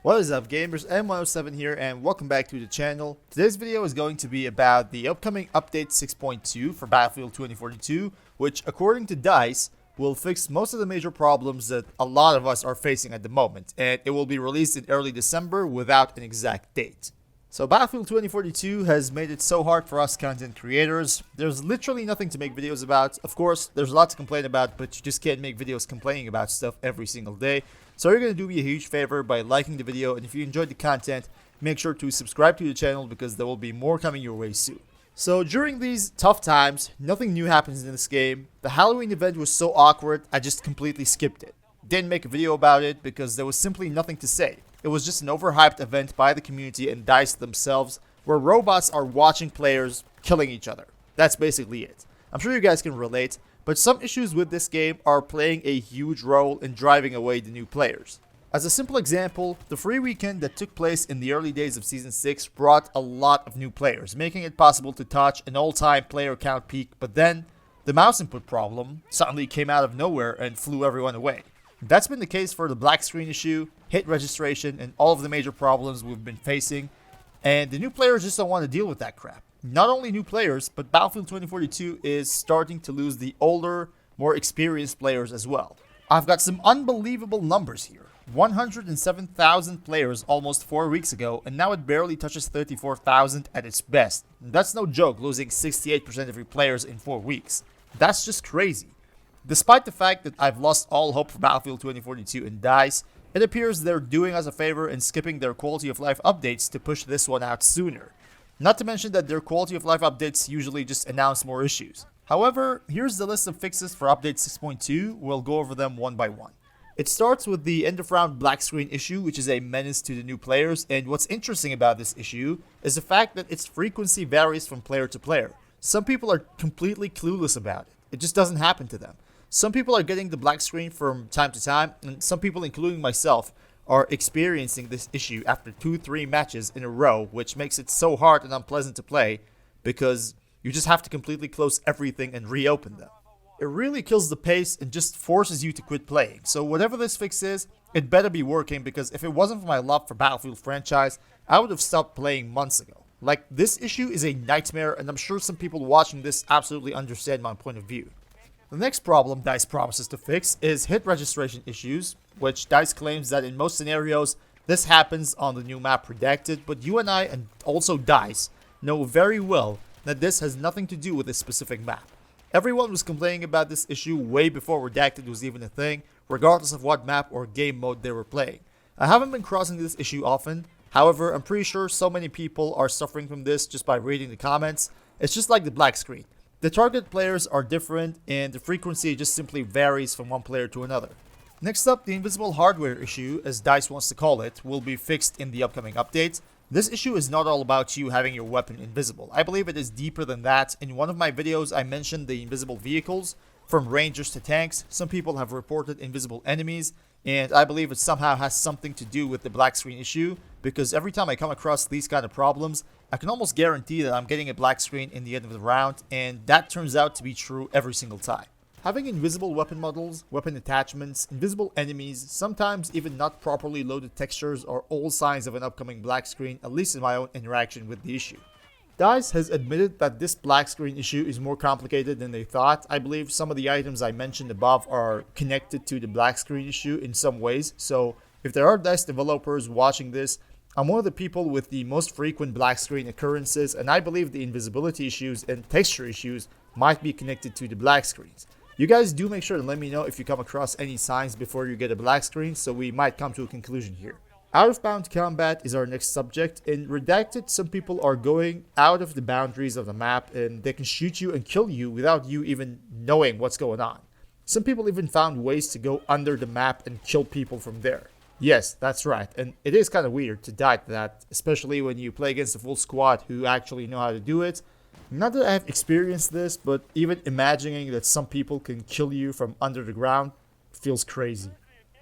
What is up, gamers? M107 here, and welcome back to the channel. Today's video is going to be about the upcoming update 6.2 for Battlefield 2042, which, according to DICE, will fix most of the major problems that a lot of us are facing at the moment, and it will be released in early December without an exact date. So Battlefield 2042 has made it so hard for us content creators. There's literally nothing to make videos about. Of course, there's a lot to complain about, but you just can't make videos complaining about stuff every single day. So you're going to do me a huge favor by liking the video, and if you enjoyed the content, make sure to subscribe to the channel because there will be more coming your way soon. So during these tough times, nothing new happens in this game. The Halloween event was so awkward, I just completely skipped it. Didn't make a video about it because there was simply nothing to say. It was just an overhyped event by the community and DICE themselves, where robots are watching players killing each other. That's basically it. I'm sure you guys can relate, but some issues with this game are playing a huge role in driving away the new players. As a simple example, the free weekend that took place in the early days of Season 6 brought a lot of new players, making it possible to touch an all-time player count peak, but then the mouse input problem suddenly came out of nowhere and flew everyone away. That's been the case for the black screen issue, hit registration, and all of the major problems we've been facing, and the new players just don't want to deal with that crap. Not only new players, but Battlefield 2042 is starting to lose the older, more experienced players as well. I've got some unbelievable numbers here. 107,000 players almost 4 weeks ago, and now it barely touches 34,000 at its best. That's no joke, losing 68% of your players in 4 weeks. That's just crazy. Despite the fact that I've lost all hope for Battlefield 2042 and DICE, it appears they're doing us a favor and skipping their quality of life updates to push this one out sooner. Not to mention that their quality of life updates usually just announce more issues. However, here's the list of fixes for update 6.2, we'll go over them one by one. It starts with the end of round black screen issue, which is a menace to the new players, and what's interesting about this issue is the fact that its frequency varies from player to player. Some people are completely clueless about it. It just doesn't happen to them. Some people are getting the black screen from time to time, and some people, including myself, are experiencing this issue after 2-3 matches in a row, which makes it so hard and unpleasant to play because you just have to completely close everything and reopen them. It really kills the pace and just forces you to quit playing. So whatever this fix is, it better be working, because if it wasn't for my love for Battlefield franchise, I would have stopped playing months ago. Like, this issue is a nightmare, and I'm sure some people watching this absolutely understand my point of view. The next problem DICE promises to fix is hit registration issues, which DICE claims that in most scenarios this happens on the new map Redacted, but you and I, and also DICE, know very well that this has nothing to do with this specific map. Everyone was complaining about this issue way before Redacted was even a thing, regardless of what map or game mode they were playing. I haven't been crossing this issue often, however I'm pretty sure so many people are suffering from this just by reading the comments. It's just like the black screen. The target players are different, and the frequency just simply varies from one player to another. Next up, the invisible hardware issue, as DICE wants to call it, will be fixed in the upcoming updates. This issue is not all about you having your weapon invisible. I believe it is deeper than that. In one of my videos, I mentioned the invisible vehicles, from rangers to tanks. Some people have reported invisible enemies, and I believe it somehow has something to do with the black screen issue, because every time I come across these kind of problems, I can almost guarantee that I'm getting a black screen in the end of the round, and that turns out to be true every single time. Having invisible weapon models, weapon attachments, invisible enemies, sometimes even not properly loaded textures are all signs of an upcoming black screen, at least in my own interaction with the issue. DICE has admitted that this black screen issue is more complicated than they thought. I believe some of the items I mentioned above are connected to the black screen issue in some ways, so if there are DICE developers watching this, I'm one of the people with the most frequent black screen occurrences, and I believe the invisibility issues and texture issues might be connected to the black screens. You guys do make sure to let me know if you come across any signs before you get a black screen, so we might come to a conclusion here. Out of bound combat is our next subject. In Redacted, some people are going out of the boundaries of the map, and they can shoot you and kill you without you even knowing what's going on. Some people even found ways to go under the map and kill people from there. Yes, that's right, and it is kind of weird to die to that, especially when you play against a full squad who actually know how to do it. Not that I've experienced this, but even imagining that some people can kill you from under the ground feels crazy.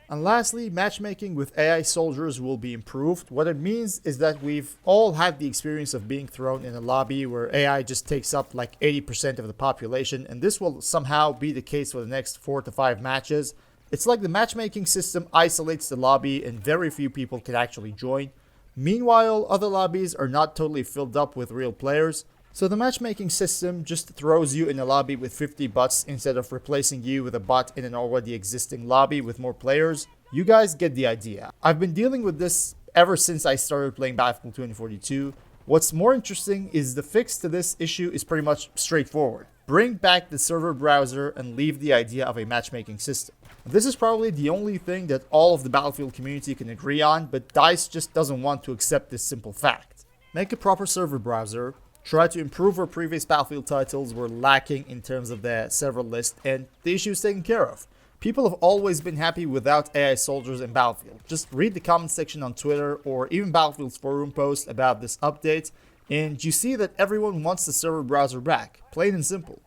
And lastly, matchmaking with AI soldiers will be improved. What it means is that we've all had the experience of being thrown in a lobby where AI just takes up like 80% of the population, and this will somehow be the case for the next 4 to 5 matches. It's like the matchmaking system isolates the lobby and very few people can actually join. Meanwhile, other lobbies are not totally filled up with real players, so the matchmaking system just throws you in a lobby with 50 bots instead of replacing you with a bot in an already existing lobby with more players. You guys get the idea. I've been dealing with this ever since I started playing Battlefield 2042. What's more interesting is the fix to this issue is pretty much straightforward. Bring back the server browser and leave the idea of a matchmaking system. This is probably the only thing that all of the Battlefield community can agree on, but DICE just doesn't want to accept this simple fact. Make a proper server browser, try to improve where previous Battlefield titles were lacking in terms of the server list, and the issue is taken care of. People have always been happy without AI soldiers in Battlefield. Just read the comment section on Twitter or even Battlefield's forum post about this update, and you see that everyone wants the server browser back, plain and simple.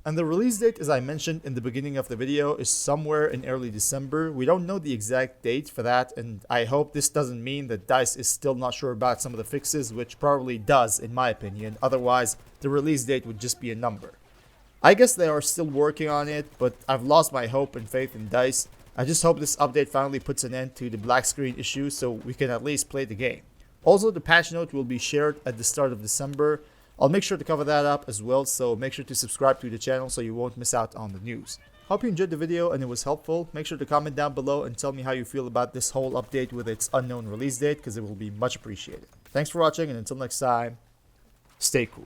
And the release date, as I mentioned in the beginning of the video, is somewhere in early December. We don't know the exact date for that, and I hope this doesn't mean that DICE is still not sure about some of the fixes, which probably does in my opinion. Otherwise, the release date would just be a number. I guess they are still working on it, but I've lost my hope and faith in DICE. I just hope this update finally puts an end to the black screen issue so we can at least play the game. Also, the patch note will be shared at the start of December. I'll make sure to cover that up as well, so make sure to subscribe to the channel so you won't miss out on the news. Hope you enjoyed the video and it was helpful. Make sure to comment down below and tell me how you feel about this whole update with its unknown release date, because it will be much appreciated. Thanks for watching, and until next time, stay cool.